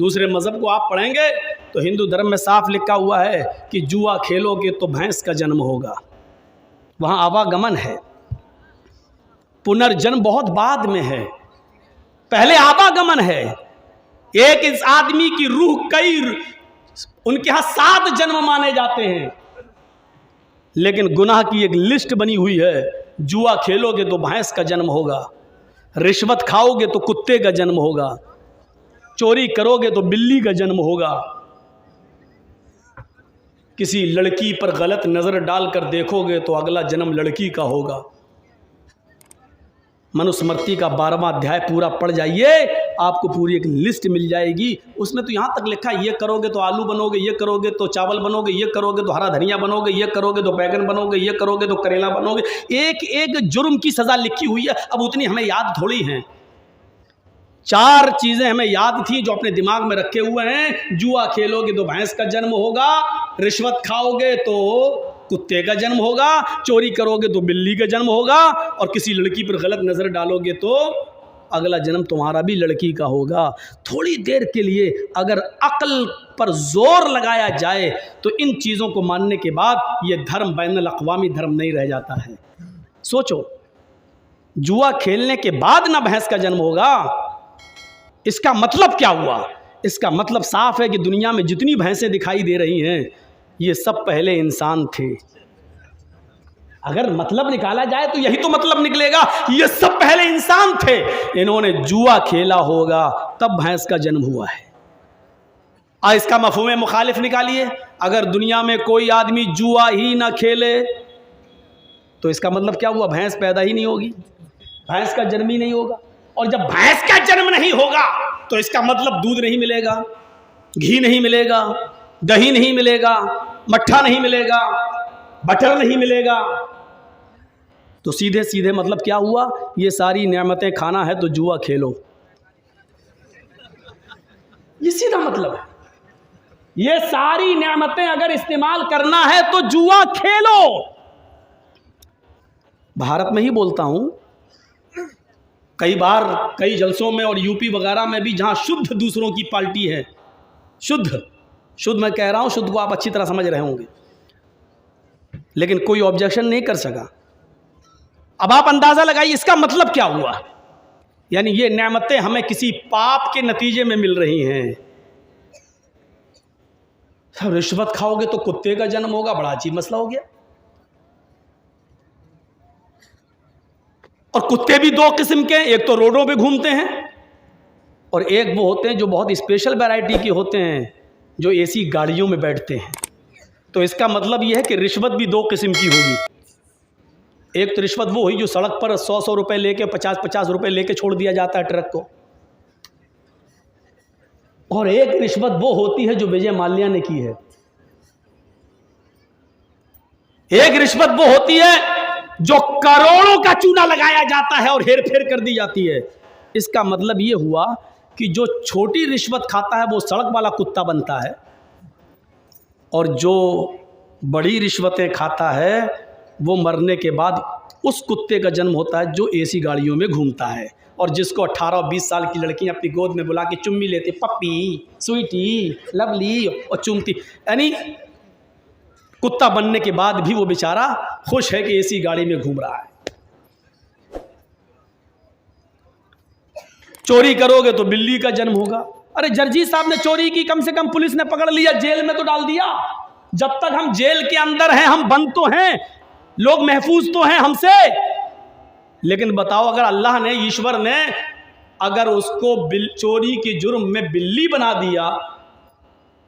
दूसरे मज़हब को आप पढ़ेंगे तो हिंदू धर्म में साफ लिखा हुआ है कि जुआ खेलोगे तो भैंस का जन्म होगा। वहाँ आवागमन है, पुनर्जन्म बहुत बाद में है, पहले आवागमन है। एक इस आदमी की रूह कई, उनके यहाँ 7 जन्म माने जाते हैं, लेकिन गुनाह की एक लिस्ट बनी हुई है। जुआ खेलोगे तो भैंस का जन्म होगा, रिश्वत खाओगे तो कुत्ते का जन्म होगा, चोरी करोगे तो बिल्ली का जन्म होगा, किसी लड़की पर गलत नज़र डालकर देखोगे तो अगला जन्म लड़की का होगा। मनुस्मृति का 12वां अध्याय पूरा पढ़ जाइए, आपको पूरी एक लिस्ट मिल जाएगी। उसमें तो यहाँ तक लिखा है ये करोगे तो आलू बनोगे, ये करोगे तो चावल बनोगे, ये करोगे तो हरा धनिया बनोगे, ये करोगे तो बैगन बनोगे, ये करोगे तो करेला बनोगे। एक एक जुर्म की सज़ा लिखी हुई है। अब उतनी हमें याद थोड़ी हैं। 4 चीज़ें हमें याद थी जो अपने दिमाग में रखे हुए हैं। जुआ खेलोगे तो भैंस का जन्म होगा, रिश्वत खाओगे तो कुत्ते का जन्म होगा, चोरी करोगे तो बिल्ली का जन्म होगा, और किसी लड़की पर गलत नज़र डालोगे तो अगला जन्म तुम्हारा भी लड़की का होगा। थोड़ी देर के लिए अगर अक्ल पर जोर लगाया जाए तो इन चीज़ों को मानने के बाद ये धर्म बैनुल अक़वामी धर्म नहीं रह जाता है। सोचो, जुआ खेलने के बाद ना भैंस का जन्म होगा, इसका मतलब क्या हुआ? इसका मतलब साफ है कि दुनिया में जितनी भैंसें दिखाई दे रही हैं ये सब पहले इंसान थे। अगर मतलब निकाला जाए तो यही तो मतलब निकलेगा, ये सब पहले इंसान थे, इन्होंने जुआ खेला होगा तब भैंस का जन्म हुआ है। इसका मफ़हूम मुखालिफ निकालिए। अगर दुनिया में कोई आदमी जुआ ही ना खेले तो इसका मतलब क्या हुआ? भैंस पैदा ही नहीं होगी, भैंस का जन्म ही नहीं होगा। और जब भैंस का जन्म नहीं होगा तो इसका मतलब दूध नहीं मिलेगा, घी नहीं मिलेगा, दही नहीं मिलेगा, मट्ठा नहीं मिलेगा, बटर नहीं मिलेगा। तो सीधे सीधे मतलब क्या हुआ? ये सारी नेमतें खाना है तो जुआ खेलो, ये सीधा मतलब है। ये सारी नेमतें अगर इस्तेमाल करना है तो जुआ खेलो। भारत में ही बोलता हूं, कई बार कई जलसों में और यूपी वगैरह में भी जहां शुद्ध दूसरों की पार्टी है, शुद्ध मैं कह रहा हूं, शुद्ध को आप अच्छी तरह समझ रहे होंगे, लेकिन कोई ऑब्जेक्शन नहीं कर सका। अब आप अंदाजा लगाइए इसका मतलब क्या हुआ? यानी ये नेमतें हमें किसी पाप के नतीजे में मिल रही हैं। सब रिश्वत खाओगे तो कुत्ते का जन्म होगा, बड़ा अजीब मसला हो गया। और कुत्ते भी 2 किस्म के, एक तो रोडों पे घूमते हैं और एक वो होते हैं जो बहुत स्पेशल वैरायटी के होते हैं, जो एसी गाड़ियों में बैठते हैं। तो इसका मतलब यह है कि रिश्वत भी 2 किस्म की होगी। एक तो रिश्वत वो हुई जो सड़क पर 100 रुपए लेके 50 रुपए लेके छोड़ दिया जाता है ट्रक को, और एक रिश्वत वो होती है जो विजय माल्या ने की है। एक रिश्वत वो होती है जो करोड़ों का चूना लगाया जाता है और हेर फेर कर दी जाती है। इसका मतलब ये हुआ कि जो छोटी रिश्वत खाता है वो सड़क वाला कुत्ता बनता है, और जो बड़ी रिश्वतें खाता है वो मरने के बाद उस कुत्ते का जन्म होता है जो एसी गाड़ियों में घूमता है, और जिसको 18-20 साल की लड़कियां अपनी गोद में बुला के चुम्मी लेती, पप्पी, स्वीटी, लवली, और चुमती। यानी कुत्ता बनने के बाद भी वो बेचारा खुश है कि एसी गाड़ी में घूम रहा है। चोरी करोगे तो बिल्ली का जन्म होगा। अरे जर्जी साहब ने चोरी की, कम से कम पुलिस ने पकड़ लिया, जेल में तो डाल दिया। जब तक हम जेल के अंदर हैं, हम बंद तो हैं, लोग महफूज तो हैं हमसे, लेकिन बताओ अगर अल्लाह ने, ईश्वर ने अगर उसको चोरी के जुर्म में बिल्ली बना दिया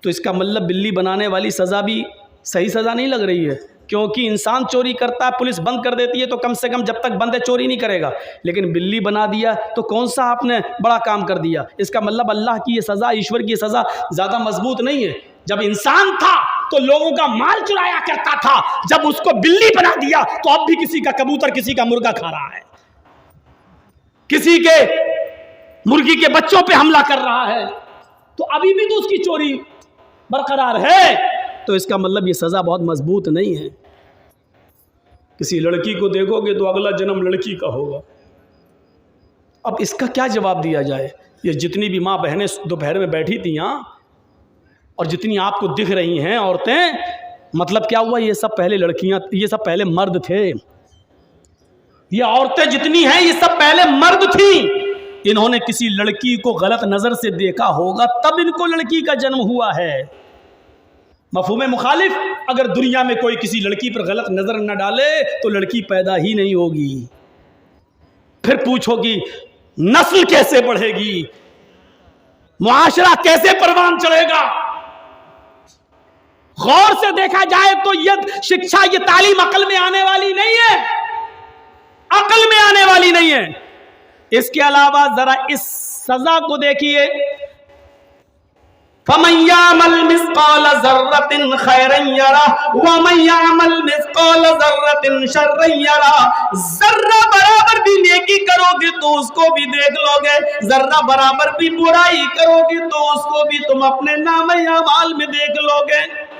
तो इसका मतलब बिल्ली बनाने वाली सज़ा भी सही सज़ा नहीं लग रही है। क्योंकि इंसान चोरी करता है, पुलिस बंद कर देती है तो कम से कम जब तक बंद है चोरी नहीं करेगा, लेकिन बिल्ली बना दिया तो कौन सा आपने बड़ा काम कर दिया। इसका मतलब अल्लाह की ये सज़ा, ईश्वर की ये सज़ा ज़्यादा मजबूत नहीं है। जब इंसान था तो लोगों का माल चुराया करता था, जब उसको बिल्ली बना दिया तो अब भी किसी का कबूतर, किसी का मुर्गा खा रहा है, किसी के मुर्गी के बच्चों पे हमला कर रहा है, तो अभी भी तो उसकी चोरी बरकरार है। तो इसका मतलब ये सज़ा बहुत मजबूत नहीं है। किसी लड़की को देखोगे तो अगला जन्म लड़की का होगा। अब इसका क्या जवाब दिया जाए? ये जितनी भी माँ बहनें दोपहर में बैठी थी यहाँ और जितनी आपको दिख रही हैं औरतें, मतलब क्या हुआ, ये सब पहले लड़कियां, ये सब पहले मर्द थे। ये औरतें जितनी हैं ये सब पहले मर्द थी। इन्होंने किसी लड़की को गलत नजर से देखा होगा, तब इनको लड़की का जन्म हुआ है। मफहूम मुखालिफ, अगर दुनिया में कोई किसी लड़की पर गलत नजर न डाले तो लड़की पैदा ही नहीं होगी। फिर पूछोगी नस्ल कैसे बढ़ेगी, मुआशरा कैसे परवान चढ़ेगा। गौर से देखा जाए तो ये शिक्षा, ये तालीम अकल में आने वाली नहीं है, अकल में आने वाली नहीं है। इसके अलावा जरा इस सजा को देखिए, फमन यामल मिस्काल ज़र्रतिन खैरन यरा वमन यामल मिस्काल ज़र्रतिन शर्रन यरा। जर्रा बराबर भी नेकी करोगे तो उसको भी देख लोगे, जर्रा बराबर भी बुराई करोगे तो उसको भी तुम अपने नामे अमाल में देख लोगे।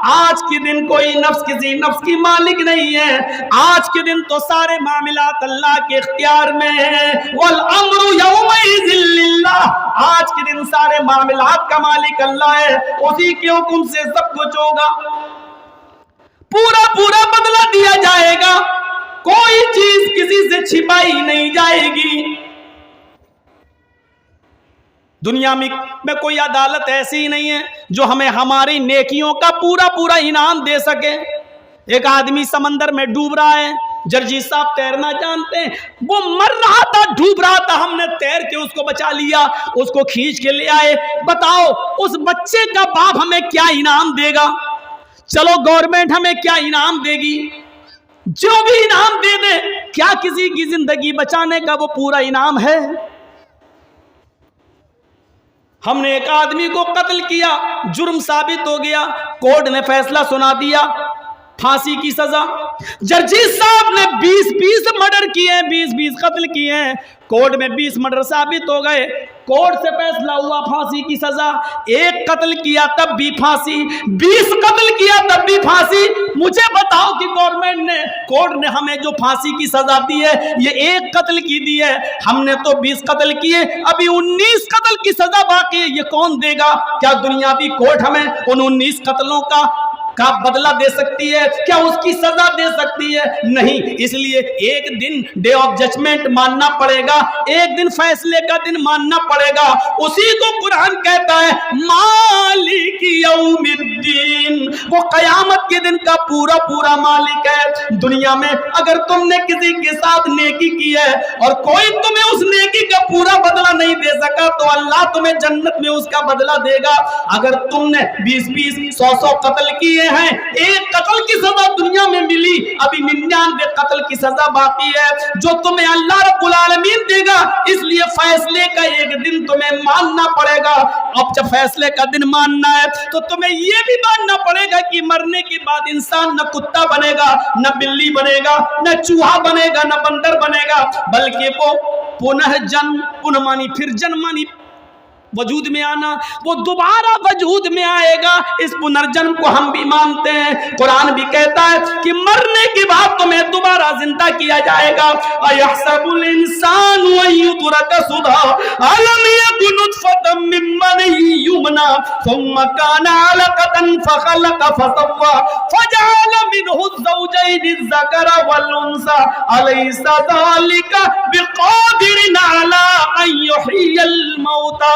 आज के दिन कोई नफ्स किसी नफ्स की मालिक नहीं है। आज के दिन तो सारे मामलात अल्लाह के इख्तियार में है। वल अम्रु यौमइज़िन लिल्लाह, आज के दिन सारे मामलात का मालिक अल्लाह है, उसी के हुक्म से सब कुछ होगा। पूरा पूरा बदला दिया जाएगा, कोई चीज किसी से छिपाई नहीं जाएगी। दुनिया में कोई अदालत ऐसी ही नहीं है जो हमें हमारी नेकियों का पूरा पूरा इनाम दे सके। एक आदमी समंदर में डूब रहा है, जर्जी साहब तैरना जानते हैं, वो मर रहा था, डूब रहा था, हमने तैर के उसको बचा लिया, उसको खींच के ले आए। बताओ उस बच्चे का बाप हमें क्या इनाम देगा? चलो गवर्नमेंट हमें क्या इनाम देगी? जो भी इनाम दे दे, क्या किसी की जिंदगी बचाने का वो पूरा इनाम है? हमने एक आदमी को कत्ल किया, जुर्म साबित हो गया, कोर्ट ने फैसला सुना दिया, फांसी की सजा। जर्जी साहब ने 20-20 मर्डर किए, 20-20 कत्ल किए, कोर्ट में 20 मर्डर साबित हो गए, कोर्ट से फैसला हुआ फांसी की सजा। एक कत्ल किया तब भी फांसी, 20 कत्ल किया तब भी फांसी। मुझे बताओ कि गवर्नमेंट ने, कोर्ट ने हमें जो फांसी की सजा दी है ये एक कत्ल की दी है, हमने तो 20 कत्ल किए, अभी 19 कत्ल की सजा बाकी है, ये कौन देगा? क्या दुनियावी कोर्ट हमें उन 19 कत्लों का बदला दे सकती है? क्या उसकी सजा दे सकती है? नहीं। इसलिए एक दिन डे ऑफ जजमेंट मानना पड़ेगा, एक दिन फैसले का दिन मानना पड़ेगा। उसी को कुरान कहता है मालिक यौमिद्दीन, वो कयामत के दिन का पूरा पूरा मालिक है। दुनिया में अगर तुमने किसी के साथ नेकी की है और कोई तुम्हें उस नेकी का पूरा बदला नहीं दे सका तो अल्लाह तुम्हें जन्नत में उसका बदला देगा। अगर तुमने 20-20, 100-100 कत्ल किए हैं, एक कत्ल की सजा दुनिया में मिली, अभी 99 कत्ल की सजा बाकी है जो तुम्हें अल्लाह रब्बुल आलमीन देगा। इसलिए फैसले का एक दिन तुम्हें मानना पड़ेगा। अब जब फैसले का दिन मानना है तो तुम्हें यह भी मानना पड़ेगा कि मरने के बाद इंसान न कुत्ता बनेगा, न बिल्ली बनेगा, न चूहा बनेगा, न बंदर बनेगा, बल्कि वो पुनः जन्म, पुनः मानी फिर जन्म मानी वजूद में आना, वो दोबारा वजूद में आएगा। इस पुनर्जन्म को हम भी मानते हैं। कुरान भी कहता है कि मरने के बाद तुम्हें दोबारा जिंदा किया जाएगा। अयहसबुल इंसानु अय्युतरका सुधा अलम यकुन नुतफतम मिन मनी युमना थुम्मा काना अलकतन फखलक फसव्वा फजअल मिनहु ज़ौजैनि ज़करा वल उन्सा अलैसा ज़ालिका बिक़ादिरिन अला अन युह्यिल मौता।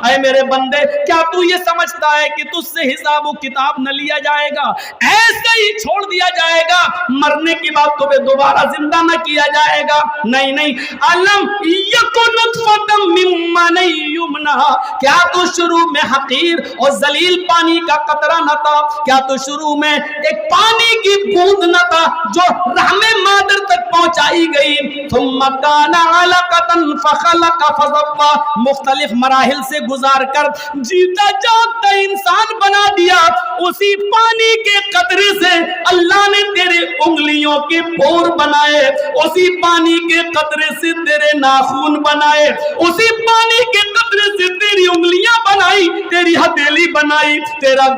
ऐ मेरे बंदे, क्या तू ये समझता है कि तुझसे हिसाब व किताब न लिया जाएगा, ऐसे ही छोड़ दिया जाएगा, मरने के बाद तुम्हें दोबारा जिंदा न किया जाएगा? नहीं नहीं। अलम यकुन नुतफतम मिन मनी युमना, क्या तू शुरू में हकीर और जलील पानी का कतरा न था? क्या तू शुरू में एक पानी की बूंद न था जो रहमे मादर तक पहुंचाई गई? थुम्मा काना अलकतन फखलक फसव्वा, मुख्तलिफ मराहिल साहिल से गुजार कर जीता जागता इंसान बना दिया। उसी पानी के कतरे से अल्लाह ने तेरे उंगलियों के पोर बनाए, उसी पानी के कतरे से तेरे नाखून बनाए, उसी पानी के कतरे से तेरी उंगलियां बनाई, तेरी हथेली बनाई, तेरा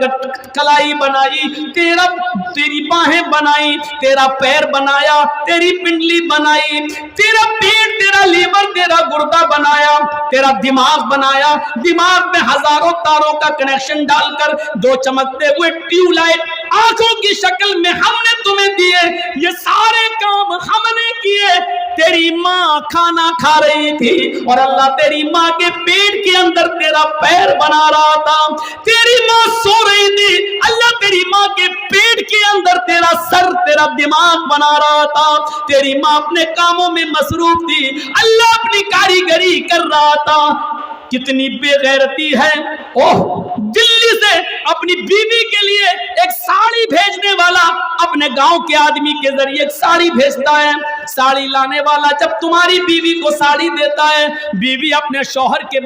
कलाई बनाई, तेरी बाहें बनाई, तेरा पैर बनाया, तेरी पिंडली बनाई, तेरा पेट, तेरा लीवर, तेरा गुर्दा बनाया, तेरा दिमाग बनाया। दिमाग में हजारों तारों का कनेक्शन डालकर दो चमकते हुए ट्यूबलाइट आंखों की शक्ल में हमने तुम्हें दिए। ये सारे काम हमने किए। तेरी माँ खाना खा रही थी और अल्लाह तेरी माँ के पेट के अंदर तेरा पैर बना रहा था। तेरी माँ सो रही थी, अल्लाह तेरी माँ के पेट के अंदर तेरा सर, तेरा दिमाग बना रहा था। तेरी माँ अपने कामों में मसरूफ थी, अल्लाह अपनी कारीगरी कर रहा था। कितनी बेगैरती है। ओह, दिल्ली से अपनी बीवी के लिए एक साड़ी भेजने वाला अपने गांव के आदमी के जरिए एक साड़ी भेजता है। साड़ी लाने वाला जब तुम्हारी बीवी को साड़ी देता है, बीवी अपने शौहर के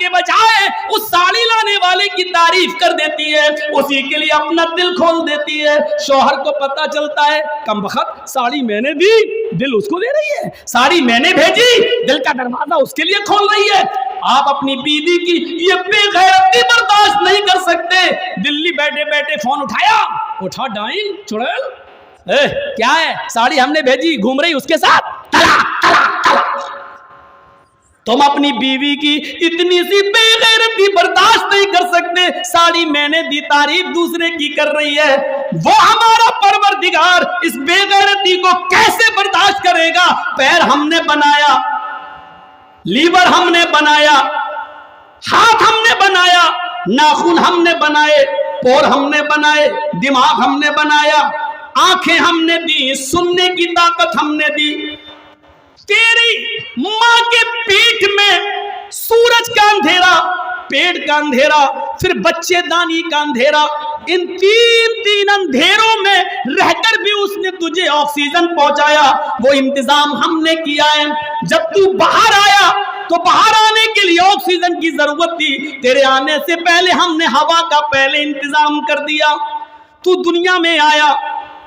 बजाय उस साड़ी लाने वाले की तारीफ कर देती है, उसी के लिए अपना दिल खोल देती है। शौहर को पता चलता है कमबख्त साड़ी मैंने दी, दिल उसको दे रही है, साड़ी मैंने भेजी, दिल का दरवाजा उसके लिए खोल रही है। आप अपनी बीवी की ये बेगैरती बर्दाश्त नहीं कर सकते। दिल्ली बैठे बैठे फोन उठा डाइन चुड़ैल, क्या है, साड़ी हमने भेजी, घूम रही उसके साथ, तला तला तला। तुम अपनी बीवी की इतनी सी बेगैरती बर्दाश्त नहीं कर सकते। साड़ी मैंने दी, तारीफ दूसरे की कर रही है। वो हमारा परवरदिगार इस बेगैरती को कैसे बर्दाश्त करेगा। पैर हमने बनाया, लीवर हमने बनाया, हाथ हमने बनाया, नाखून हमने बनाए, पैर हमने बनाए, दिमाग हमने बनाया, आंखें हमने दी, सुनने की ताकत हमने दी। तेरी मां के पेट में सूरज का अंधेरा, पेट का अंधेरा, फिर बच्चेदानी का अंधेरा, इन तीन अंधेरों में रहकर भी उसने तुझे ऑक्सीजन पहुंचाया। वो इंतजाम हमने किया है। जब तू बाहर आया तो बाहर आने के लिए ऑक्सीजन की जरूरत थी, तेरे आने से पहले हमने हवा का पहले इंतजाम कर दिया। तू दुनिया में आया,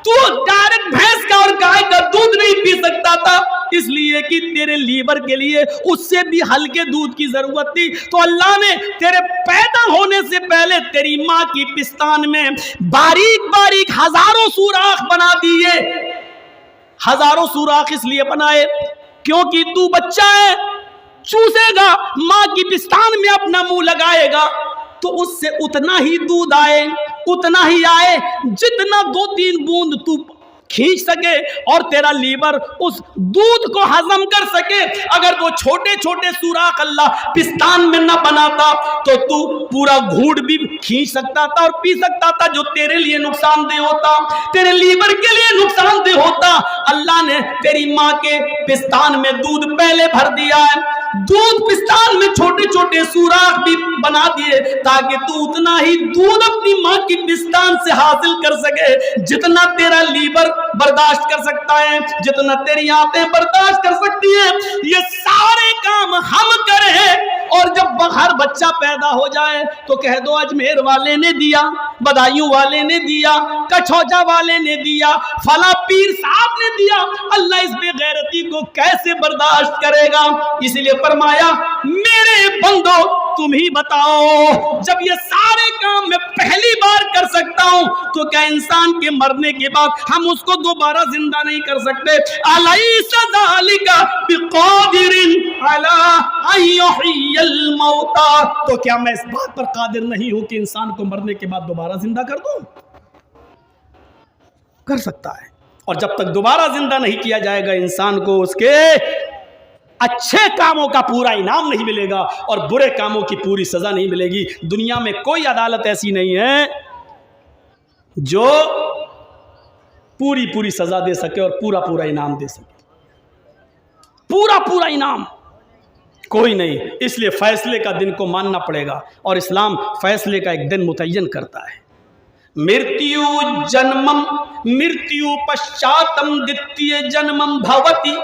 तू डायरेक्ट भैंस का और गाय का दूध नहीं पी सकता था, इसलिए कि तेरे लीवर के लिए उससे भी हल्के दूध की जरूरत थी। तो अल्लाह ने तेरे पैदा होने से पहले तेरी माँ की पिस्तान में बारीक बारीक हजारों सुराख बना दिए। हजारों सुराख इसलिए बनाए क्योंकि तू बच्चा है, चूसेगा, माँ की पिस्तान में अपना मुंह लगाएगा तो उससे उतना ही दूध आए, उतना ही आए जितना 2-3 बूंद तू खींच सके और तेरा लीवर उस दूध को हजम कर सके। अगर वो छोटे छोटे सुराख अल्लाह पिस्तान में न बनाता तो तू पूरा घूंट भी खींच सकता था और पी सकता था, जो तेरे लिए नुकसानदेह होता, तेरे लीवर के लिए नुकसानदेह होता। अल्लाह ने तेरी माँ के पिस्तान में दूध पहले भर दिया है, दूध पिस्तान में छोटे छोटे सुराख भी बना दिए ताकि तू उतना ही दूध अपनी माँ की पिस्तान से हासिल कर सके जितना तेरा लीवर बर्दाश्त कर सकता है, जितना तेरी आंतें बर्दाश्त कर सकती हैं। ये सारे काम हम करें और जब बाहर बच्चा पैदा हो जाए तो कह दो अजमेर वाले ने दिया, बदायूं वाले ने दिया, कछौजा वाले ने दिया, फला पीर साहब ने दिया। अल्लाह इस बेगैरती को कैसे बर्दाश्त करेगा। इसलिए फरमाया मेरे बंदो तुम ही बताओ, जब ये सारे काम मैं पहली बार कर सकता हूं तो क्या इंसान के मरने के बाद हम उसको दोबारा जिंदा नहीं कर सकते। अलैसा ज़ालिका बिक़ादिरिन अला अन युह्यिल मौता, तो क्या मैं इस बात पर कादिर नहीं हूं कि इंसान को मरने के बाद दोबारा जिंदा कर दूं। कर सकता है, और जब तक दोबारा जिंदा नहीं किया जाएगा इंसान को उसके अच्छे कामों का पूरा इनाम नहीं मिलेगा और बुरे कामों की पूरी सजा नहीं मिलेगी। दुनिया में कोई अदालत ऐसी नहीं है जो पूरी पूरी सजा दे सके और पूरा पूरा इनाम दे सके। पूरा पूरा इनाम कोई नहीं। इसलिए फैसले का दिन को मानना पड़ेगा और इस्लाम फैसले का एक दिन मुतय्यन करता है। मृत्यु जन्मम मृत्यु पश्चातम द्वितीय जन्मम भवति।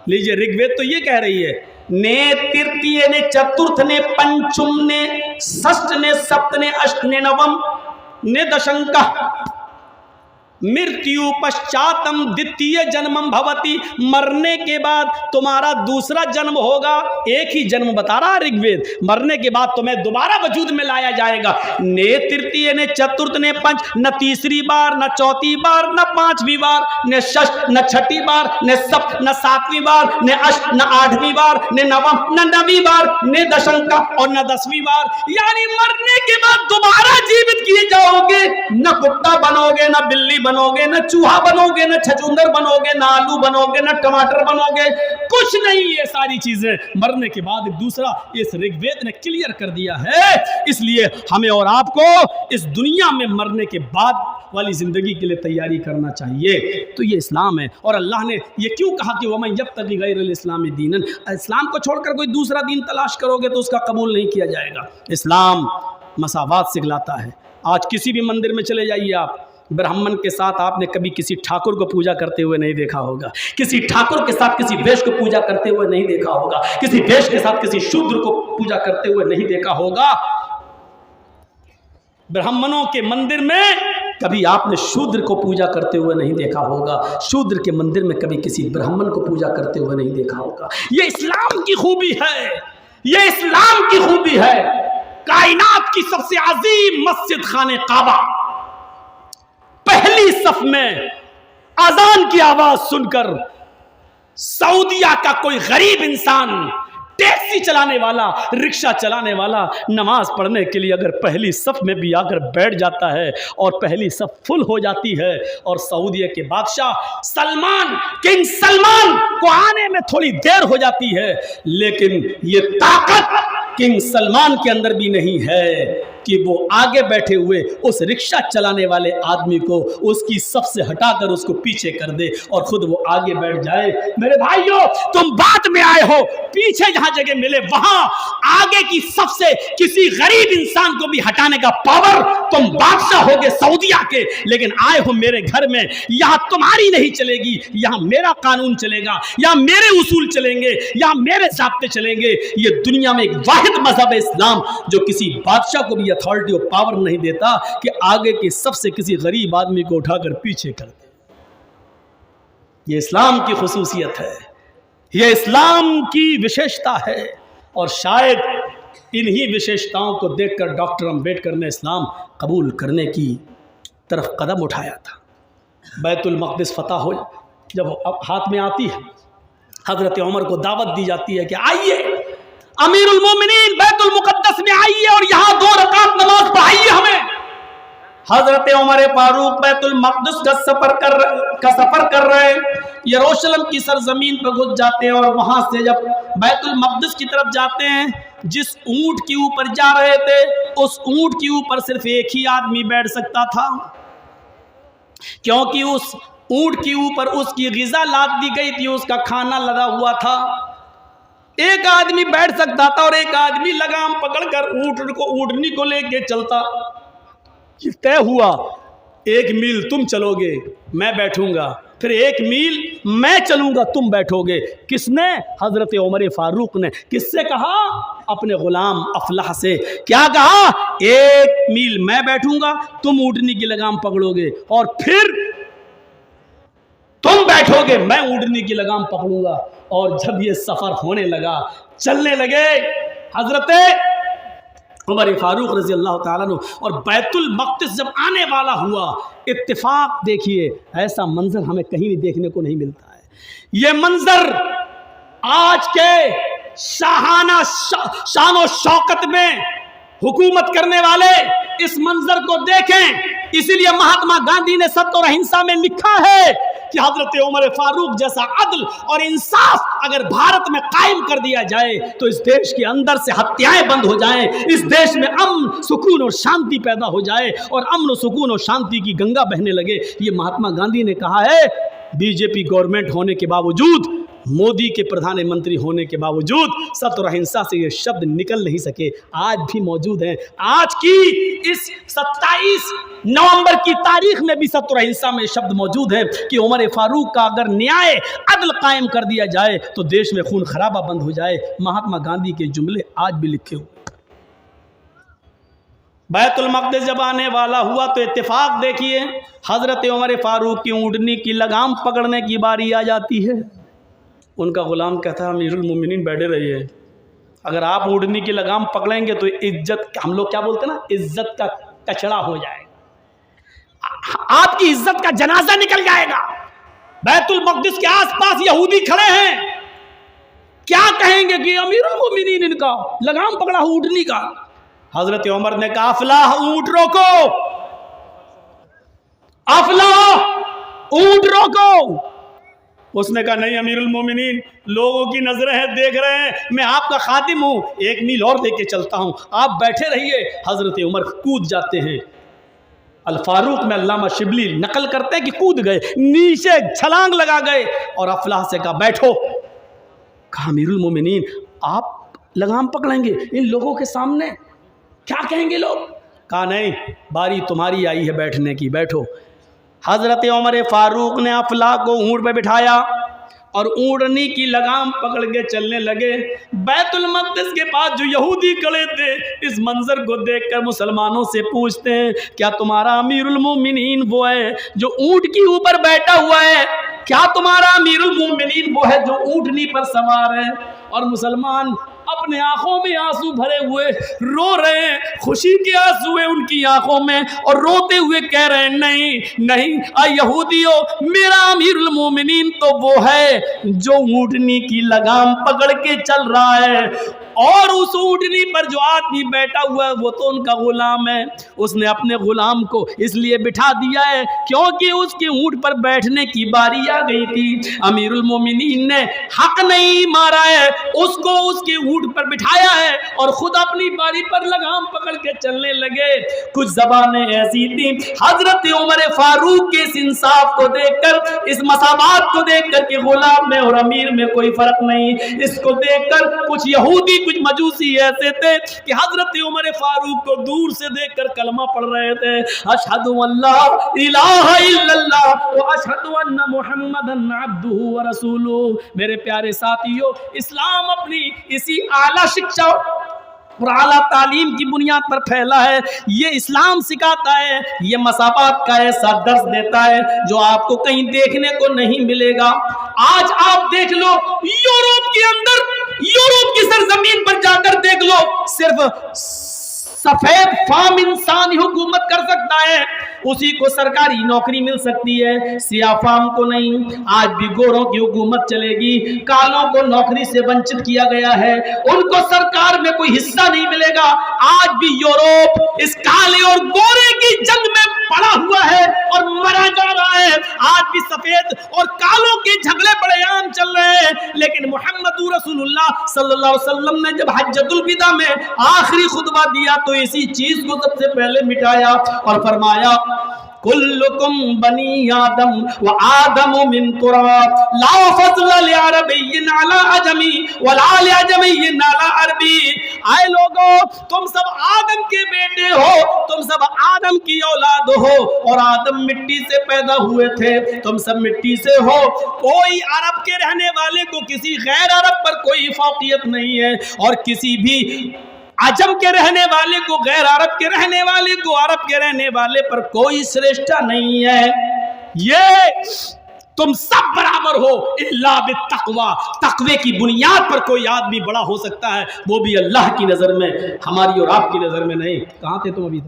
लीजिए ऋग्वेद तो ये कह रही है ने तृतीय ने चतुर्थ ने पंचम ने षष्ठ ने सप्त ने अष्ट ने नवम ने दशंक मृत्यु पश्चातम द्वितीय जन्मम भवति, मरने के बाद तुम्हारा दूसरा जन्म होगा। एक ही जन्म बता रहा ऋग्वेद, मरने के बाद तुम्हें दोबारा वजूद में लाया जाएगा। ने तृतीय ने चतुर्थ ने पंच, न तीसरी बार न चौथी बार न पांचवी बार न षष्ठ न छठी बार न सप्त न सातवीं बार न अष्ट न आठवीं बार न नवम न नवीं बार न दशंक और न 10वीं बार। यानी मरने के बाद दोबारा जीवित किए जाओगे। न कुत्ता बनोगे, न बिल्ली बनोगे, न चूहा बनोगे, न छछूंदर बनोगे, न आलू बनोगे, न टमाटर बनोगे, कुछ नहीं। ये सारी चीजें मरने के बाद दूसरा इस ऋग्वेद ने क्लियर कर दिया है। इसलिए हमें और आपको इस दुनिया में मरने के बाद वाली जिंदगी के लिए तैयारी करना चाहिए। तो ये इस्लाम है। और अल्लाह ने ये क्यों कहा कि वमन यब्तगी गैरल इस्लामी दीनन, इस्लाम को छोड़कर कोई दूसरा दीन तलाश करोगे तो उसका कबूल नहीं किया जाएगा। इस्लाम मसावात सिखलाता है। आज किसी भी मंदिर में चले जाइए आप, ब्राह्मण के साथ आपने कभी किसी ठाकुर को पूजा करते हुए नहीं देखा होगा, किसी ठाकुर के साथ किसी वैश्य को पूजा करते हुए नहीं देखा होगा, किसी वैश्य के साथ किसी शूद्र को पूजा करते हुए नहीं देखा होगा। ब्राह्मणों के मंदिर में कभी आपने शूद्र को पूजा करते हुए नहीं देखा होगा, शूद्र के मंदिर में कभी किसी ब्राह्मण को पूजा करते हुए नहीं देखा होगा। ये इस्लाम की खूबी है, ये इस्लाम की खूबी है। कायनात की सबसे अजीम मस्जिद खाने काबा, पहली सफ में अजान की आवाज सुनकर सऊदिया का कोई गरीब इंसान, टैक्सी चलाने वाला, रिक्शा चलाने वाला नमाज पढ़ने के लिए अगर पहली सफ में भी आकर बैठ जाता है और पहली सफ फुल हो जाती है और सऊदिया के बादशाह सलमान, किंग सलमान को आने में थोड़ी देर हो जाती है, लेकिन ये ताकत किंग सलमान के अंदर भी नहीं है कि वो आगे बैठे हुए उस रिक्शा चलाने वाले आदमी को उसकी सफ से हटाकर उसको पीछे कर दे और खुद वो आगे बैठ जाए। मेरे भाइयों, तुम बाद में आए हो, पीछे जहां जगह मिले वहां आगे की सफ से किसी गरीब इंसान को भी हटाने का पावर तुम बादशाह होगे सऊदिया के, लेकिन आए हो मेरे घर में। यहां तुम्हारी नहीं चलेगी, यहां मेरा कानून चलेगा, यहां मेरे उसूल चलेंगे, यहां मेरे ज़ाब्ते चलेंगे। ये दुनिया में एक वाहिद मजहब है इस्लाम जो किसी बादशाह को भी अथॉरिटी और पावर नहीं देता कि आगे के सबसे किसी गरीब आदमी को उठाकर पीछे कर दे। ये इस्लाम की खुसूसियत है, ये इस्लाम की विशेषता है। और शायद इन्हीं विशेषताओं को देखकर डॉक्टर अंबेडकर ने इस्लाम कबूल करने की तरफ कदम उठाया था। बैतुल मक़दिस फतह हो जब हाथ में आती है, हजरत उमर को दावत दी जाती है कि आइए अमीरुल मोमिनीन बैतुल मुक़द्दस में आइए और यहाँ 2 रकात नमाज पढ़ाइए हमें। हजरत उमर फारूक बैतुल मक़दिस का सफर कर रहे हैं, यरूशलेम की सरजमीन पर घुस जाते हैं और वहां से जब बैतुल मक़दिस की तरफ जाते हैं, जिस ऊंट के ऊपर जा रहे थे उस ऊंट के ऊपर सिर्फ एक ही आदमी बैठ सकता था, क्योंकि उस ऊंट के ऊपर उसकी ग़िज़ा लाद दी गई थी, उसका खाना लगा हुआ था। एक आदमी बैठ सकता था और एक आदमी लगाम पकड़कर ऊँटनी को लेके चलता। ये तय हुआ 1 मील तुम चलोगे मैं बैठूंगा, फिर 1 मील मैं चलूंगा तुम बैठोगे। किसने? हजरत उमर फारूक ने। किससे कहा? अपने गुलाम अफलाह से। क्या कहा? 1 मील मैं बैठूंगा, तुम ऊँटनी की लगाम पकड़ोगे और फिर तुम बैठोगे, मैं ऊँटनी की लगाम पकड़ूंगा। और जब ये सफर होने लगा, चलने लगे, हजरत उमर फारूक रजी अल्लाह ताला अन्हु और बैतुल मक़दिस जब आने वाला हुआ, इत्तेफाक देखिए ऐसा मंजर हमें कहीं भी देखने को नहीं मिलता है। ये मंजर आज के शाहाना शान और शौकत में हुकूमत करने वाले इस मंजर को देखें। इसीलिए महात्मा गांधी ने सत्य और अहिंसा में लिखा है कि हजरत उमर फारूक जैसा अदल और इंसाफ अगर भारत में कायम कर दिया जाए तो इस देश के अंदर से हत्याएं बंद हो जाएं, इस देश में अमन सुकून और शांति पैदा हो जाए और अमन सुकून और शांति की गंगा बहने लगे। ये महात्मा गांधी ने कहा है। बीजेपी गवर्नमेंट होने के बावजूद मोदी के प्रधानमंत्री होने के बावजूद सत्य और अहिंसा से ये शब्द निकल नहीं सके, आज भी मौजूद हैं। आज की इस 27 नवंबर की तारीख में भी सत्य और अहिंसा में शब्द मौजूद है कि उमर फारूक का अगर न्याय अदल कायम कर दिया जाए तो देश में खून खराबा बंद हो जाए। महात्मा गांधी के जुमले आज भी लिखे हुए। बैतुल मक़दिस जब आने वाला हुआ तो इत्तेफाक देखिए, हजरत उमर फारूक की ऊँटनी की लगाम पकड़ने की बारी आ जाती है। उनका गुलाम कहता है अमीरुल मोमिनीन बैठे रहिए, अगर आप ऊँटनी की लगाम पकड़ेंगे तो इज्जत, हम लोग क्या बोलते हैं ना, इज्जत का कचड़ा हो जाएगा, आपकी इज्जत का जनाजा निकल जाएगा। बैतुल मक़दिस के आसपास यहूदी खड़े हैं, क्या कहेंगे कि अमीरुल मोमिनीन इनका लगाम पकड़ा ऊँटनी का। हजरत उमर ने कहा अफलाह ऊँट रोको, अफलाह ऊँट रोको। उसने कहा नहीं अमीरुल मोमिनीन, लोगों की नजरें हैं, देख रहे हैं, मैं आपका खादिम हूं, एक मील और लेके चलता हूं, आप बैठे रहिए। हजरत उमर कूद जाते हैं। अल फारूक में अल्लामा शिबली नकल करते हैं कि कूद गए, नीचे छलांग लगा गए और अफलाह से कहा बैठो। कहा अमीरुल मोमिनीन आप लगाम पकड़ेंगे इन लोगों के सामने, क्या कहेंगे लोग। कहा नहीं, बारी तुम्हारी आई है बैठने की, बैठो। हजरत उमर फारूक ने अफलाह को ऊँट पे बिठाया और ऊँटनी की लगाम पकड़ के चलने लगे। बैतुल मक़दिस के पास जो यहूदी खड़े थे इस मंजर को देखकर मुसलमानों से पूछते हैं क्या तुम्हारा अमीरुल मोमिनीन वो है जो ऊँट के ऊपर बैठा हुआ है, क्या तुम्हारा अमीरुल मोमिनीन वो है जो ऊँटनी पर सवार है। और मुसलमान अपने आंखों में आंसू भरे हुए रो रहे हैं, खुशी के आंसू है उनकी आंखों में, और रोते हुए कह रहे हैं नहीं नहीं यहूदियों, मेरा अमीरुल मोमिनीन तो वो है जो ऊँटनी की लगाम पकड़ के चल रहा है, और उस ऊँटनी पर जो आदमी बैठा हुआ है वो तो उनका गुलाम है। उसने अपने गुलाम को इसलिए बिठा दिया है क्योंकि उसके ऊँट पर बैठने की बारी आ गई थी। अमीरुल मोमिनीन ने हक नहीं मारा है, उसको उसके ऊँट पर बिठाया है और खुद अपनी बारी पर लगाम पकड़ के चलने लगे। कुछ ज़बानें ऐसी थी, हजरत उमर फारूक के इस इंसाफ को देखकर, इस मसावात को देखकर कि गुलाम में और अमीर में कोई फर्क नहीं, इसको देखकर कुछ यहूदी कुछ मजूसी ऐसे थे कि हजरत उमर फारूक को दूर से देखकर कलमा पढ़ रहे थे, अशहदु अल्ला इलाहा इल्लल्लाह व अशहदु अन्ना मुहम्मदन अब्दुहु व रसूलुहु। मेरे प्यारे साथियों, इस्लाम अपनी इसी आला शिक्षा और आला तालीम की बुनियाद पर फैला है। ये इस्लाम सिखाता है, ये मसावात का ऐसा दर्स देता है जो आपको कहीं देखने को नहीं मिलेगा। आज आप देख लो यूरोप के अंदर, यूरोप की सरजमीन पर जाकर देख लो, सिर्फ सफेद फाम इंसान ही हुकूमत कर सकता है, उसी को सरकारी नौकरी मिल सकती है, सिया फाम को नहीं। आज भी गोरों की हुकूमत चलेगी, कालों को नौकरी से वंचित किया गया है, उनको सरकार में कोई हिस्सा नहीं मिलेगा। आज भी यूरोप इस काले और गोरे की जंग में पड़ा हुआ है और मरा जा रहा है। आज भी सफेद और कालों के झगड़े बड़े आम चल रहे हैं, लेकिन मोहम्मद रसूलुल्लाह सल्लल्लाहु अलैहि वसल्लम ने जब हज्जतुल विदा में आखिरी खुतबा दिया तो इसी चीज को सबसे पहले मिटाया और फरमाया कुल्लुकुम बनी आदम व आदम मिन तुराब ला फज़्ल लिअरबिय्यिन अला अजमी व ला लिअजमिय्यिन अला अरबी। आए लोगों, तुम सब आदम के बेटे हो, तुम सब आदम की औलाद हो, और आदम मिट्टी से पैदा हुए थे, तुम सब मिट्टी से हो। कोई अरब के रहने वाले को किसी गैर अरब पर कोई फौकियत नहीं है, और किसी भी अजम के रहने वाले को गैर अरब के रहने वाले को अरब के रहने वाले पर कोई श्रेष्ठता नहीं है। ये तुम सब बराबर हो इल्ला बित्तक़वा। तक़वे की बुनियाद पर कोई आदमी बड़ा हो सकता है, वो भी अल्लाह की नज़र में, हमारी और आपकी नज़र में नहीं। कहाँ थे तुम अभी तक?